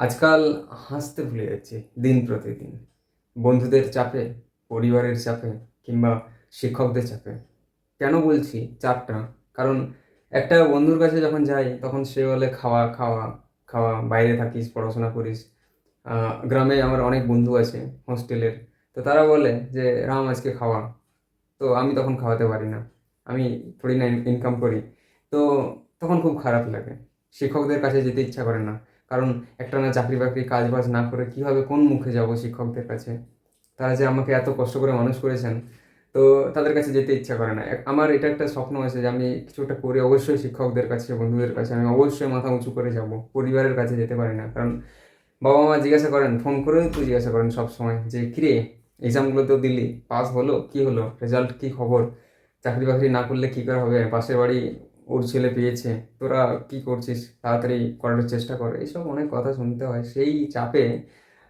আজকাল হাসতে ভুলে যাচ্ছি দিন প্রতিদিন। বন্ধুদের চাপে, পরিবারের চাপে কিংবা শিক্ষকদের চাপে। কেন বলছি চাপটা? কারণ একটা বন্ধুর কাছে যখন যাই তখন সে বলে, "খাওয়া, খাওয়া, খাওয়া, বাইরে থাকিস, পড়াশোনা করিস।" গ্রামে আমার অনেক বন্ধু আছে হোস্টেলের। তো তারা বলে যে, "রাম আজকে খাওয়া।" তো আমি তখন খাওয়াতে পারি না। আমি থোড়ি না ইনকাম করি। তো তখন খুব খারাপ লাগে। শিক্ষকদের কাছে যেতে ইচ্ছা করে না। কারণ একটানা চাকরি-বাকরি কাজ-বাজ না করে কিভাবে কোন মুখে যাবো শিক্ষকদের কাছে? তারা যে আমাকে এত কষ্ট করে মানুষ করেছেন, তো তাদের কাছে যেতে ইচ্ছা করে না। আমার এটা একটা স্বপ্ন আছে যে আমি কিছু একটা করে অবশ্যই শিক্ষকদের কাছে, বন্ধুদের কাছে আমি অবশ্যই মাথা উঁচু করে যাবো। পরিবারের কাছে যেতে পারি না। কারণ বাবা-মা জিজ্ঞাসা করেন, ফোন করেও তো জিজ্ঞাসা করেন সবসময় যে, "কিরে এক্সামগুলো তো দিলি, পাস হলো? কি হলো? রেজাল্ট কি খবর? চাকরি-বাকরি না করলে কি করে হবে? পাশের বাড়ি ওর ছেলে পেয়েছে। তোরা কি করছিস? তাড়াতাড়ি করার চেষ্টা কর।" এইসব অনেক কথা শুনতে হয়। সেই চাপে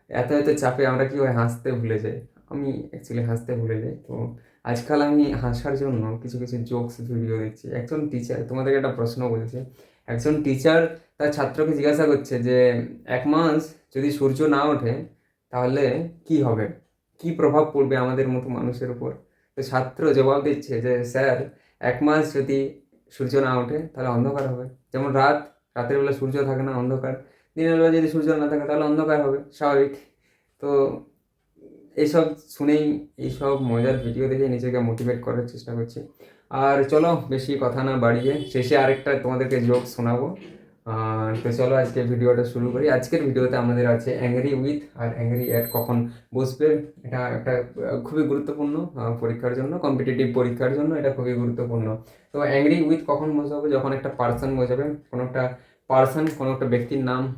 এত চাপে আমরা কি হয় হাসতে ভুলে যাই। আমি অ্যাকচুয়ালি হাসতে ভুলে যাই। তো আজকাল আমি হাসার জন্য কিছু জোকস ভিডিও দেখছি। একজন টিচার তোমাদেরকে একটা প্রশ্ন বলছি। একজন টিচার তার ছাত্রকে জিজ্ঞাসা করছে যে, "১ মাস যদি সূর্য না ওঠে তাহলে কি হবে? কি প্রভাব পড়বে আমাদের মতো মানুষের উপর?" তো ছাত্র জবাব দিচ্ছে যে, "স্যার ১ মাস যদি সূর্য না ওঠে তাহলে অন্ধকার হবে। যেমন রাতের বেলা সূর্য থাকে না, অন্ধকার। দিনের বেলা যদি সূর্য না থাকে তাহলে অন্ধকার হবে, স্বাভাবিক।" তো এইসব শুনেই, এইসব মজার ভিডিও দেখে নিজেকে মোটিভেট করার চেষ্টা করছি। আর চলো বেশি কথা না বাড়িয়ে শেষে আরেকটা তোমাদেরকে জোক শোনাবো। তো চলো আজকে ভিডিওটা শুরু করি। আজকের ভিডিওতে আমাদের আছে অ্যাংরি উইথ আর অ্যাংরি অ্যাট কখন বসবে। এটা একটা খুবই গুরুত্বপূর্ণ পরীক্ষার জন্য, কম্পিটিটিভ পরীক্ষার জন্য এটা খুবই গুরুত্বপূর্ণ। তো অ্যাংরি উইথ কখন বোঝাবে? যখন একটা পার্সন বোঝাবে, কোনো একটা পার্সন, কোনো একটা ব্যক্তির নাম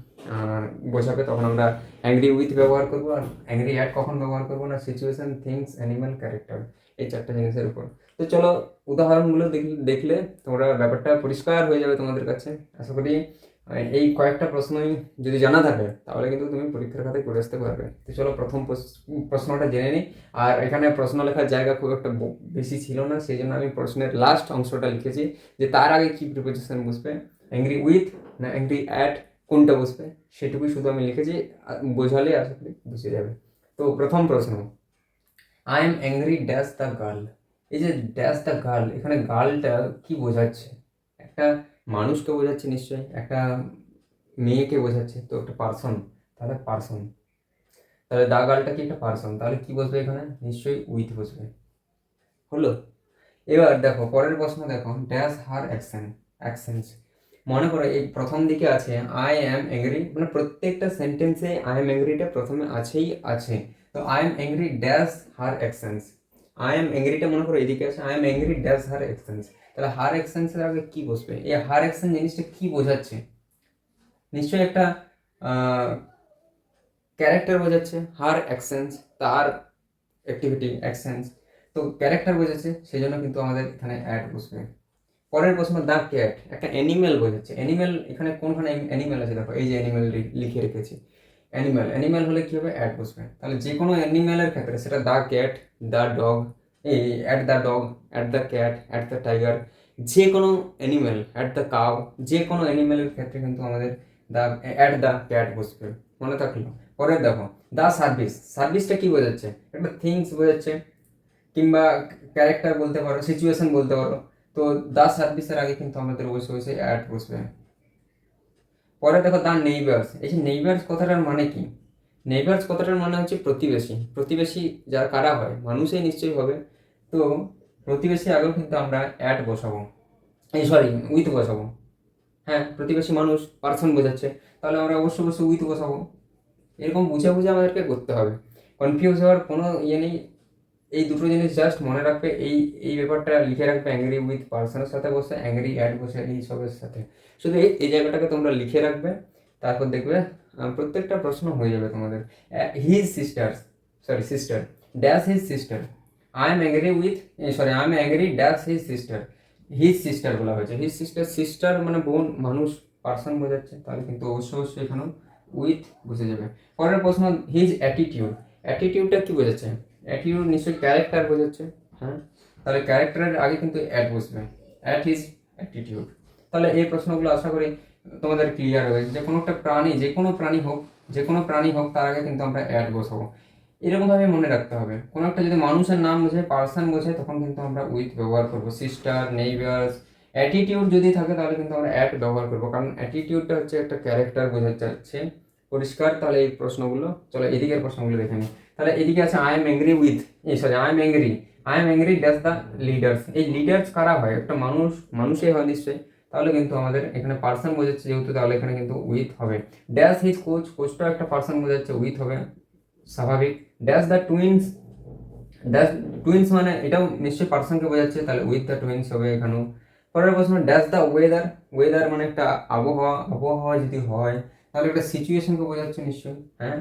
বোঝাবে, তখন আমরা অ্যাংরি উইথ ব্যবহার করবো। আর অ্যাংরি অ্যাট কখন ব্যবহার করবো? না সিচুয়েশন, থিংস, অ্যানিমাল, ক্যারেক্টার, এই চারটা জিনিসের উপর। তো চলো উদাহরণগুলো দেখলে তোমরা ব্যাপারটা পরিষ্কার হয়ে যাবে তোমাদের কাছে। আশা করি এই কয়েকটা প্রশ্নই যদি জানা থাকে তাহলে কিন্তু তুমি পরীক্ষার খাতায় করে আসতে পারবে। তো চলো প্রথম প্রশ্নটা জেনে নিই। আর এখানে প্রশ্ন লেখার জায়গা খুব একটা বেশি ছিল না, সেই জন্য আমি প্রশ্নের লাস্ট অংশটা লিখেছি যে তার আগে কি প্রিপোজিশন বসবে, অ্যাংরি উইথ না অ্যাংরি অ্যাট, কোনটা বসবে সেটুকুই শুধু আমি লিখেছি। বোঝালে আশা করি বুঝে যাবে। তো প্রথম প্রশ্ন, I am angry dash the girl. এই যে ড্যাশ দ্য গার্ল, এখানে গার্লটা কি বোঝাচ্ছে? একটা মানুষকে বোঝাচ্ছে নিশ্চয়ই, একটা মেয়েকে বোঝাচ্ছে, তো একটা পার্সন, তাহলে পার্সন। তাহলে দা গার্লটা কি একটা পার্সন, তাহলে কি বসবে এখানে? নিশ্চয়ই উইথ বসবে। হলো? এবার দেখো পরের প্রশ্ন, দেখো ড্যাশ হার অ্যাকশনস। মনে করো এই প্রথম দিকে আছে আই অ্যাম অ্যাংরি, মানে প্রত্যেকটা সেন্টেন্সে আই অ্যাম অ্যাংরিটা প্রথমে আছে। তো I am angry dash her actions. I am অ্যাংরিটা মনে করো এদিকে আছে, I am angry dash her actions. তাহলে হার অ্যাকশনসের আগে কি বসবে? এই হার অ্যাকশন জিনিসটা কি বোঝাচ্ছে? নিশ্চয়ই একটা ক্যারেক্টার বোঝাচ্ছে। হার অ্যাকশনস, তার অ্যাক্টিভিটি অ্যাকশনস, তো ক্যারেক্টার বোঝাচ্ছে, সেই জন্য কিন্তু আমাদের এখানে অ্যাড বসবে। পরের প্রশ্ন, দ্য ক্যাট একটা অ্যানিমেল বোঝাচ্ছে। অ্যানিমেল এখানে কোনখানে অ্যানিমেল আছে? দেখো এই যে অ্যানিমেল লিখে রেখেছি। অ্যানিমেল হলে কি হবে? অ্যাড বসবে। তাহলে যে কোনো অ্যানিমেলের ক্ষেত্রে সেটা দ্য ক্যাট, দ্য ডগ, এই at the dog, at the cat, at the tiger, যে কোনো অ্যানিমেল, অ্যাট দ্য কাউ, যে কোনো অ্যানিমেলের ক্ষেত্রে কিন্তু আমাদের দ্য অ্যাট দ্য ক্যাট বসবে। মনে থাকলো? পরের দেখো দ্য সার্ভিস। সার্ভিসটা কি বোঝাচ্ছে? একটা থিংস বোঝাচ্ছে, কিংবা ক্যারেক্টার বলতে পারো, সিচুয়েশন বলতে পারো। তো দা সার্ভিসের আগে কিন্তু আমাদের অবশ্যই অ্যাড বসবে। পরে দেখো দা নেইবার্স। এই যে নেইবার্স কথাটার মানে কি? নেইবার্স কথাটার মানে হচ্ছে প্রতিবেশী। প্রতিবেশী যার কারা হয়? মানুষই নিশ্চয়ই হবে। তো প্রতিবেশী আগেও কিন্তু আমরা অ্যাড বসাবো, এই সরি উইথ বসাবো। হ্যাঁ, প্রতিবেশী মানুষ, পার্সন বোঝাচ্ছে, তাহলে আমরা অবশ্যই উইথ বসাবো। এরকম বুঝে বুঝে আমাদেরকে করতে হবে, কনফিউজ হওয়ার কোনো ইয়ে নেই। এই দুটো জিনিস জাস্ট মনে রাখবে, এই এই ব্যাপারটা লিখে রাখবে। অ্যাংরি উইথ পার্সনের সাথে বসে, অ্যাংরি অ্যাট বসে, এই সবের সাথে। শুধু এই জায়গাটাকে তোমরা লিখে রাখবে, তারপর দেখবে প্রত্যেকটা প্রশ্ন হয়ে যাবে তোমাদের। His sister, sorry sister, dash his sister. I am angry with, sorry I am angry dash his sister. His sister বলা হয়েছে। হিজ সিস্টার, সিস্টার মানে বোন, মানুষ, পার্সন বোঝাচ্ছে, তাহলে কিন্তু অবশ্যই এখানেও উইথ বুঝে যাবে। পরের প্রশ্ন, হিজ অ্যাটিটিউড। অ্যাটিটিউডটা কি বোঝাচ্ছে? অ্যাটিটিউড নিশ্চয়ই ক্যারেক্টার বোঝাচ্ছে। হ্যাঁ, তাহলে ক্যারেক্টারের আগে কিন্তু অ্যাট বসবে, অ্যাট হিজ অ্যাটিটিউড। তাহলে এই প্রশ্নগুলো আশা করি তোমাদের ক্লিয়ার হবে যে কোনো একটা প্রাণী, যে কোনো প্রাণী হোক তার আগে কিন্তু আমরা অ্যাট বসাবো। এরকমভাবে মনে রাখতে হবে। কোনো একটা যদি মানুষের নাম বোঝায়, পার্সন বোঝায়, তখন কিন্তু আমরা উইথ ব্যবহার করবো। সিস্টার, নেইবার্স, অ্যাটিটিউড যদি থাকে তাহলে কিন্তু আমরা অ্যাট ব্যবহার করবো, কারণ অ্যাটিটিউডটা হচ্ছে একটা ক্যারেক্টার বোঝাতে চাচ্ছে। পরিষ্কার? তাহলে এই প্রশ্নগুলো, চলো এদিকের প্রশ্নগুলো দেখে নিই। তাহলে এদিকে আছে I am angry with, I am angry dash the leaders. এই লিডার্স কারা হয়? একটা মানুষই হয় নিশ্চয়ই। তাহলে কিন্তু আমাদের এখানে পার্সন বোঝাচ্ছে যেহেতু, তাহলে এখানে কিন্তু উইথ হবে। ড্যাশ হিজ কোচটাও একটা পার্সন বোঝাচ্ছে, উইথ হবে স্বাভাবিক। Dash the twins, dash twins মানে এটাও নিশ্চয়ই পার্সনকে বোঝাচ্ছে, তাহলে উইথ দ্য টুইন্স হবে এখানেও। পরের প্রশ্ন, ড্যাশ দ্য ওয়েদার মানে একটা আবহাওয়া যদি হয় তাহলে একটা সিচুয়েশনকে বোঝাচ্ছে নিশ্চয়ই, হ্যাঁ।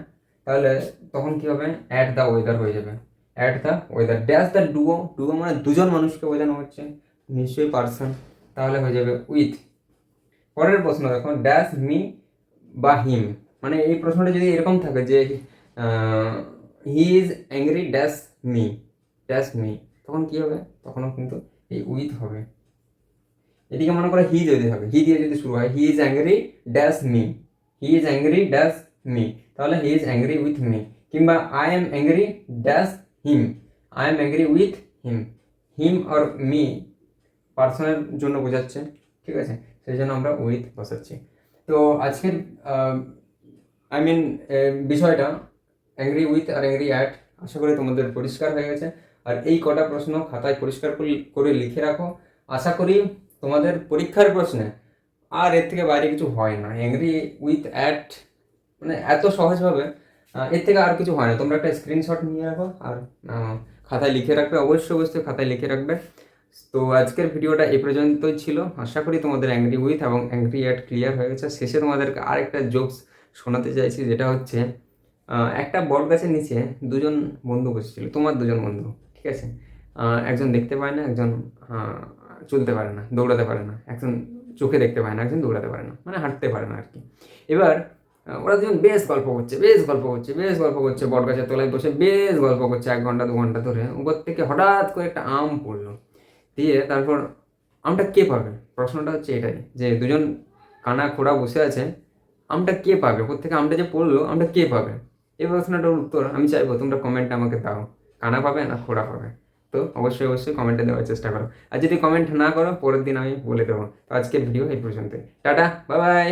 তাহলে তখন কি হবে? অ্যাট দ্য ওয়েদার হয়ে যাবে, at the weather. Dash the duo মানে দুজন মানুষকে বোঝানো হচ্ছে, নিশ্চয়ই পার্সন, তাহলে হয়ে যাবে উইথ। পরের প্রশ্ন দেখো, ড্যাশ মি বা হিম, মানে এই প্রশ্নটা যদি এরকম থাকে যে হি ইজ অ্যাংরি ড্যাশ মি, তখন কি হবে? তখনও কিন্তু এই উইথ হবে। এদিকে মনে করো হি যদি থাকে, হি দিয়ে যদি শুরু হয়, he is angry dash me, তাহলে he is angry with me. কিংবা I am angry dash him, I am angry with him আর মি পার্সনের জন্য বোঝাচ্ছে, ঠিক আছে, সেই জন্য আমরা উইথ বসাচ্ছি। তো আজকের বিষয়টা অ্যাংরি উইথ আর অ্যাংরি অ্যাট আশা করি তোমাদের পরিষ্কার হয়ে গেছে। আর এই কটা প্রশ্ন খাতায় পরিষ্কার করে লিখে রাখো। আশা করি তোমাদের পরীক্ষার প্রশ্নে আর এর থেকে বাইরে কিছু হয় না। অ্যাংরি উইথ অ্যাট মানে এত সহজভাবে এর থেকে আর কিছু হয় না। তোমরা একটা স্ক্রিনশট নিয়ে রাখো আর খাতায় লিখে রাখবে, অবশ্যই খাতায় লিখে রাখবে। তো আজকের ভিডিওটা এই পর্যন্তই ছিল। আশা করি তোমাদের অ্যাংরি উইথ এবং অ্যাংরি অ্যাট ক্লিয়ার হয়ে গেছে। শেষে তোমাদেরকে আরেকটা জোকস শোনাতে চাইছি, যেটা হচ্ছে একটা বট গাছের নিচে দুজন বন্ধু বসেছিল, তোমার দুজন বন্ধু, ঠিক আছে। একজন দেখতে পায় না, একজন চলতে পারে না, দৌড়াতে পারে না। একজন চোখে দেখতে পায় না, একজন দৌড়াতে পারে না, মানে হাঁটতে পারে না আর কি। এবার ওরা দুজন বেশ গল্প করছে বট গাছের তলায় বসে, বেশ গল্প করছে 1 ঘন্টা 2 ঘন্টা ধরে। উপর থেকে হঠাৎ করে একটা আম পড়লো, দিয়ে তারপর আমটা কে পাবে? প্রশ্নটা হচ্ছে এটাই, যে দুজন কানা খোড়া বসে আছে, আমটা কে পাবে? প্রত্যেকে আমটা যে পড়লো, আমটা কে পাবে? এই প্রশ্নটার উত্তর আমি চাইবো তোমরা কমেন্টে আমাকে দাও। কানা পাবে না খোড়া পাবে? তো অবশ্যই কমেন্টে দেওয়ার চেষ্টা করো। আর যদি কমেন্ট না করো, পরের দিন আমি বলে দেবো। তো আজকের ভিডিও এই পর্যন্ত। Tata, bye bye.